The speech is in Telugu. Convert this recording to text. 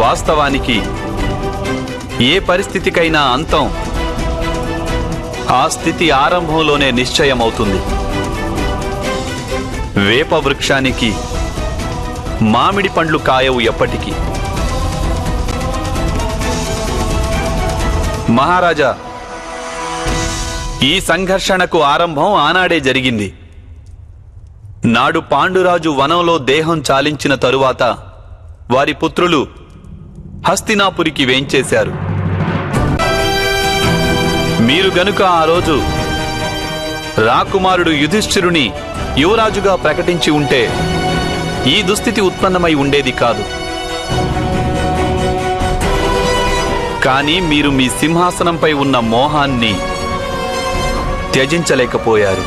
వాస్తవానికి ఏ పరిస్థితికైనా అంతం ఆ స్థితి ఆరంభంలోనే నిశ్చయమవుతుంది. వేప వృక్షానికి మామిడి పండ్లు కాయవు ఎప్పటికీ. మహారాజా, ఈ సంఘర్షణకు ఆరంభం ఆనాడే జరిగింది. నాడు పాండురాజు వనంలో దేహం చాలించిన తరువాత వారి పుత్రులు హస్తినాపురికి వేంచేశారు. మీరు గనుక ఆ రోజు రాకుమారుడు యుధిష్ఠిరుని యువరాజుగా ప్రకటించి ఉంటే ఈ దుస్థితి ఉత్పన్నమై ఉండేది కాదు. కానీ మీరు మీ సింహాసనంపై ఉన్న మోహాన్ని త్యజించలేకపోయారు.